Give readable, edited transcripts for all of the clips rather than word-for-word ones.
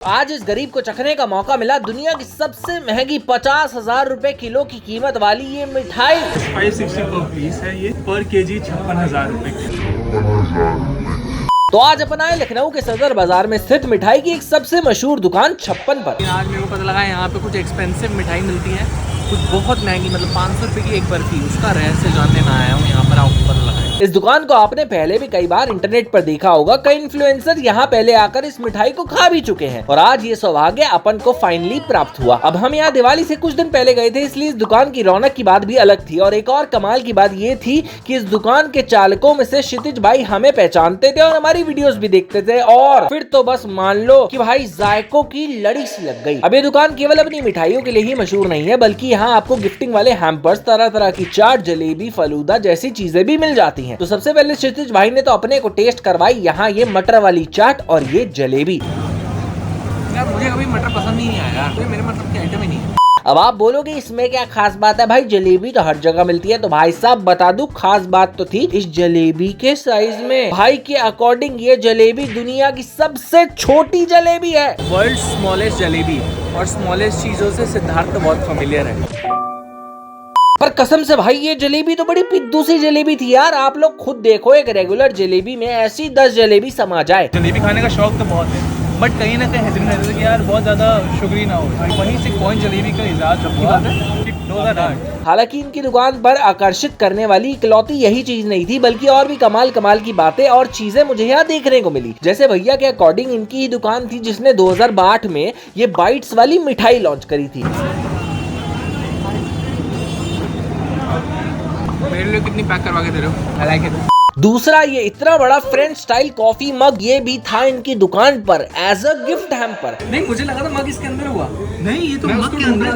आज इस गरीब को चखने का मौका मिला दुनिया की सबसे महंगी 50,000 रुपए किलो की कीमत वाली ये मिठाई। 560 पर पीस है ये, पर केजी 56,000 रुपए। तो आज अपन आए लखनऊ के सदर बाजार में स्थित मिठाई की एक सबसे मशहूर दुकान 56 पर। आज मेरे को पता लगा यहाँ पे कुछ एक्सपेंसिव मिठाई मिलती है, कुछ बहुत महंगी, मतलब 500 रुपए की एक बर्फी। उसका रहस्य जानने में आया हूँ यहाँ पर, आपको पता लगा है। इस दुकान को आपने पहले भी कई बार इंटरनेट पर देखा होगा। कई इन्फ्लुएंसर यहाँ पहले आकर इस मिठाई को खा भी चुके हैं और आज ये सौभाग्य अपन को फाइनली प्राप्त हुआ। अब हम यहाँ दिवाली से कुछ दिन पहले गए थे, इसलिए इस दुकान की रौनक की बात भी अलग थी। और एक और कमाल की बात ये थी कि इस दुकान के चालकों में से क्षितिज भाई हमें पहचानते थे और हमारी वीडियोस भी देखते थे। और फिर तो बस मान लो कि भाई जायकों की लड़ी सी लग गई। अब ये दुकान केवल अपनी मिठाइयों के लिए ही मशहूर नहीं है, बल्कि यहाँ आपको गिफ्टिंग वाले हैम्पर्स, तरह तरह की चाट, जलेबी, फलूदा जैसी चीजें भी मिल जाती हैं। तो सबसे पहले क्षितिज भाई ने तो अपने को टेस्ट करवाई यहाँ ये मटर वाली चाट और ये जलेबी। यार मुझे कभी मटर पसंद ही नहीं आया, कोई मेरे मतलब की आइटम ही नहीं है। अब आप बोलोगे इसमें क्या खास बात है भाई, जलेबी तो हर जगह मिलती है। तो भाई साहब बता दूं, खास बात तो थी इस जलेबी के साइज में। भाई के अकॉर्डिंग ये जलेबी दुनिया की सबसे छोटी जलेबी है। वर्ल्ड स्मॉलेस्ट जलेबी, और स्मॉलेस्ट चीजों से सिद्धार्थ तो बहुत फेमिलियर है। पर कसम से भाई ये जलेबी तो बड़ी पिद्दू सी जलेबी थी यार। आप लोग खुद देखो, एक रेगुलर जलेबी में ऐसी 10 जलेबी समा जाए। जलेबी खाने का शौक तो बहुत है, बट कहीं ना कहीं हेजिटेट रहता है कि यार बहुत ज्यादा शुगरी ना हो। वहीं से कौन जलेबी का इजाद हुआ है। हालांकि इनकी दुकान पर आकर्षित करने वाली इकलौती यही चीज नहीं थी, बल्कि और भी कमाल कमाल की बातें और चीजें मुझे यहाँ देखने को मिली। जैसे भैया के अकॉर्डिंग इनकी ही दुकान थी जिसने 2008 में ये बाइट्स वाली मिठाई लॉन्च करी थी। मेरे लिए कितनी पैक करवा के दे रहे हो? I like it. दूसरा, ये इतना बड़ा फ्रेंच स्टाइल कॉफी मग ये भी था इनकी दुकान पर एज अ गिफ्ट हैम्पर। नहीं, मुझे लगा था मग इसके अंदर हुआ। नहीं, ये तो मग के अंदर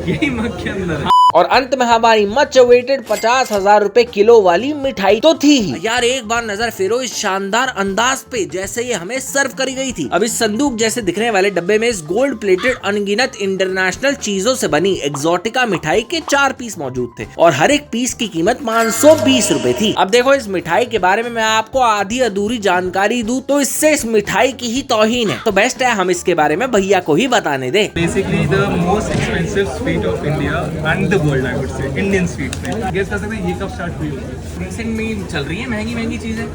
यही मग के अंदर। और अंत में हमारी मच अवेटेड 50,000 रुपए किलो वाली मिठाई तो थी ही। यार एक बार नजर फेरो इस शानदार अंदाज पे जैसे ये हमें सर्व करी गई थी। अब इस संदूक जैसे दिखने वाले डब्बे में इस गोल्ड प्लेटेड अनगिनत इंटरनेशनल चीजों से बनी एक्सोटिका मिठाई के 4 पीस मौजूद थे और हर एक पीस की कीमत 520 रुपए थी। अब देखो, इस मिठाई के बारे में मैं आपको आधी अधूरी जानकारी दूं तो इससे इस मिठाई की ही तौहीन है। तो बेस्ट है हम इसके बारे में भैया को ही बताने दे। Basically the most expensive sweet of India and the world, I would say, Indian sweet में। गेस कर सकते हैं ये कब स्टार्ट हुई होगी? रिसेंट में चल रही है महंगी चीजें,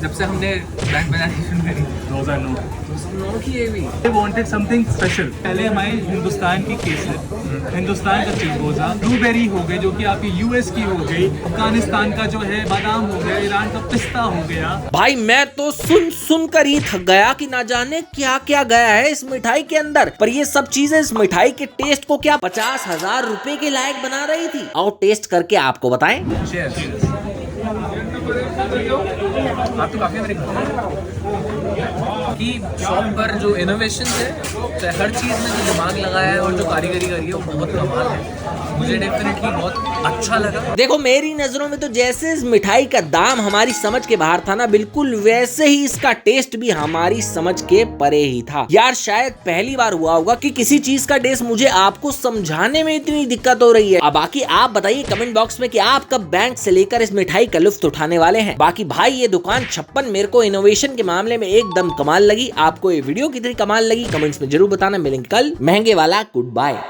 जब से हमने ब्रांड बनानी शुरू करी 2009 की। ये भी They wanted something special। पहले हमारे हिंदुस्तान की केसर, हिंदुस्तान का चिलगोजा, ब्लूबेरी हो गए जो कि आपकी यूएस की हो गई, अफगानिस्तान का जो है बादाम हो गया, ईरान का पिस्ता हो गया। भाई मैं तो सुन कर ही थक गया कि ना जाने क्या क्या गया है इस मिठाई के अंदर। पर ये सब चीजें इस मिठाई के टेस्ट को क्या 50,000 रुपए के लायक बना रही थी। आओ टेस्ट करके आपको बताएं। आप तो काफी मेरे कि शॉप पर जो इनोवेशन है, तो हर चीज़ में जो दिमाग लगाया है और जो कारीगरी करी है वो बहुत कमाल है। मुझे डेफिनेटली बहुत अच्छा लगा। देखो मेरी नजरों में तो जैसे इस मिठाई का दाम हमारी समझ के बाहर था ना, बिल्कुल वैसे ही इसका टेस्ट भी हमारी समझ के परे ही था। यार शायद पहली बार हुआ होगा कि किसी चीज का टेस्ट मुझे आपको समझाने में इतनी दिक्कत हो रही है। अब बाकी आप बताइए कमेंट बॉक्स में कि आप कब बैंक से लेकर इस मिठाई का लुत्फ उठाने वाले हैं। बाकी भाई ये दुकान 56 मेरे को इनोवेशन के मामले में एकदम कमाल लगी। आपको ये वीडियो कितनी कमाल लगी कमेंट्स में जरूर बताना। मिलेंगे कल महंगे वाला। Good bye.